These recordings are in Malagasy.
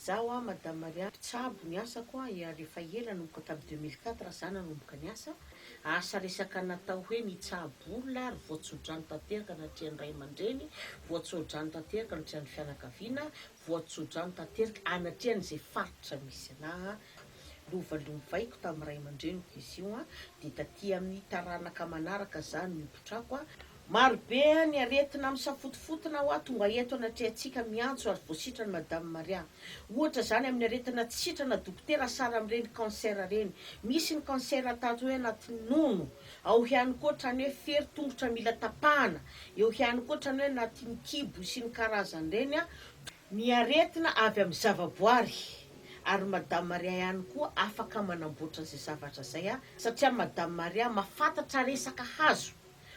Zaho Madame Mariah tsabo niasa koa rehefa ela nomboka tamin'ny 2004 zana nomboka niasa asa resaka natao hoe nitsabola ary voatsodrano tanteraka natria ny ray aman-dreny, voatsodrano tanteraka natria ny fianakaviana, voatsodrano tanteraka anatria n'izay faritra misy anahy lovalomvaiko tamin'ny ray aman-dreniko izy io dia taty amin'ny taranaka manaraka zany nipotrako marobe ny aretina misafotofotona tonga eto anatria antsika miantso ary voasitrany Madame Mariah. Ohatra zany amin'ny aretina tsy sitrana dokotera sara amin'ireny cancer reny. Misy ny cancer atato hoe anatin'ny nono, ao ihany koa trany hoe fery tongotra mila tapahana, eo ihany koa trany hoe anatin'ny kibo sy ny karazany reny ny aretina avy amin'ny zavaboary. Ary Madame Mariah ihany koa afaka manamboatra izay zavatra zay satria Madame Mariah mafantatra resaka hazo,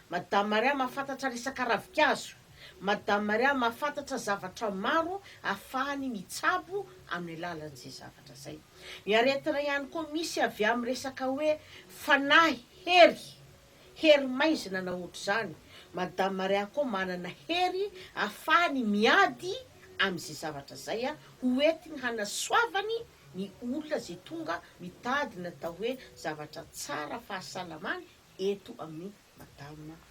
Madame Mariah mafantatra resaka ravikazo, Madame Mariah mafantatra zavatra maro ahafahany mitsabo amin'ny alalan'izay zavatra zay. Ny aretina ihany koa misy avy amin'ny resaka hoe fanahy hery maizina na ohatra zany. Madame Mariah koa manana hery ahafahany miady amin'izay zavatra zay hoentiny hanasoavany ny olona zay tonga mitady natao hoe zavatra tsara fahasalamany eto amin'ny Madame Mariah.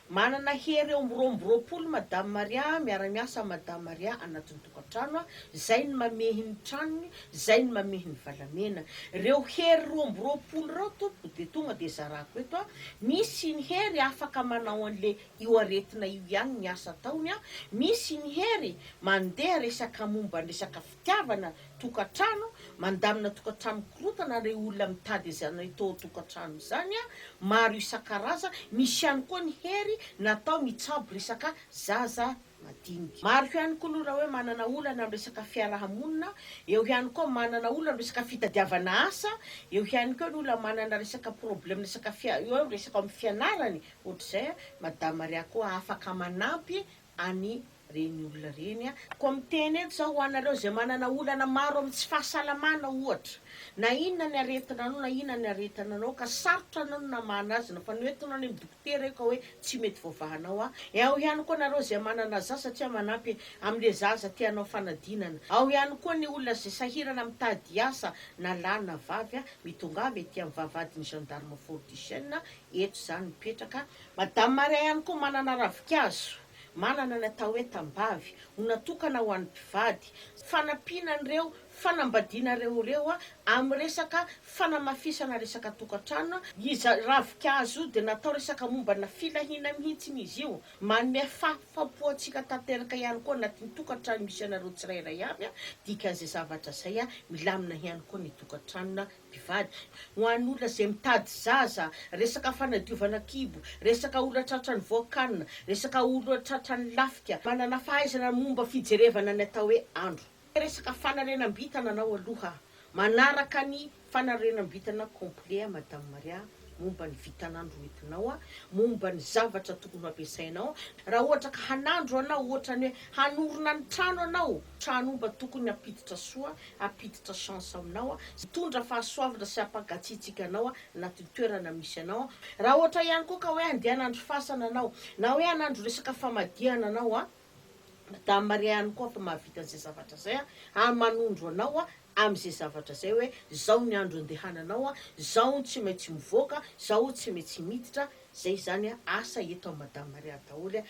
Manana hery eo amboromboroapolo Madame Mariah miara-miasa Madame Mariah anatin'ny tokantrano zay ny mamehy ny tranony, zay ny mamehy ny valamena. Reo hery roa amboroapolo reo tompo dia tonga dia zarako eto misy ny hery afaka manao an'le io aretina io ihany ny asa ataony misy ny hery mandeha resaka momba ny resaka fitiavana tokantrano, mandamina tokantrano korotana reo olona mitady izany atao tokantrano zany maro isan-karazany. Misy ihany koa ny hery natao mitsabo resaka zaza madinika. Maro ihany koa aloha hoe manana olana amin'ny resaka fiarahamonina, eo ihany koa manana olana amin'ny resaka fitadiavana asa, eo ihany koa olona manana resaka problème resaka resaka amin'ny fianarany. Ohatr'izay Madame Mariah koa afaka manampy any reny olona reny. Koa miteny eto zao ho anareo zay manana olana maro amin'ny tsy fahasalamana ohatra, na inona ny aretinanao na inona ny aretinanao ka sarotra anao no namana azy, fa noentinao any amin'ny dokotera ka hoe tsy mety voavahanao ao ihany koa nareo zay manana zaza satria manampy amin'le zaza tianao fanadinana. Ao ihany koa ny olona zay sahirana mitady asa na lahy na vavy mitongavy etỳ amin'ny vavahadin'ny gendarme politicienne eto zany mipetraka. Madame Mariah ihany koa manana ravikazo, manana natao hoe tambavy ho natokana ho an'ny mpivady, fanampianan'ireo fanambadianareo amin'ny resaka fanamafisana resaka tokantrano. Izy ravikazo dia natao resaka mombana filahina mihitsy izy io, manome fahafapo antsika tanteraka ihany koa anatin'ny tokantrano misy anareo tsirairay avy dikan'izay zavatra zay milamina ihany koa ny tokantranona mpivady. Ho an'ny olona zay mitady zaza, resaka fanadiovana kibo, resaka olona tratrany voakanina, resaka olona tratrany lafika, manana fahaizana momba fijerevana ny atao hoe andro. Resaka fanarenam-bitana anao aloha manaraka ny fanarenam-bitana complet Madame Mariah momba ny vitanandro entinao momba ny zavatra tokony ampiasainao. Raha ohatra ka hanandro anao ohatra ny hoe hanorona ny trano anao, trano mba tokony apiditra soa, apiditra chance aminao, tondra fahasoavana sy ampagatsiatsika anao anatin'ny toerana misy anao. Raha ohatra ihany koa ka hoe andeha hanandro fasana anao na hoe hanandro resaka famadihana anao Madame Mariah ihany koa fa mahavita an'izay zavatra zay manondro anao amin'izay zavatra zay hoe zao ny andro andehananao, zao tsy maintsy mivoaka, zao tsy maintsy miditra. Zay zany asa eto Madame Mariah daholo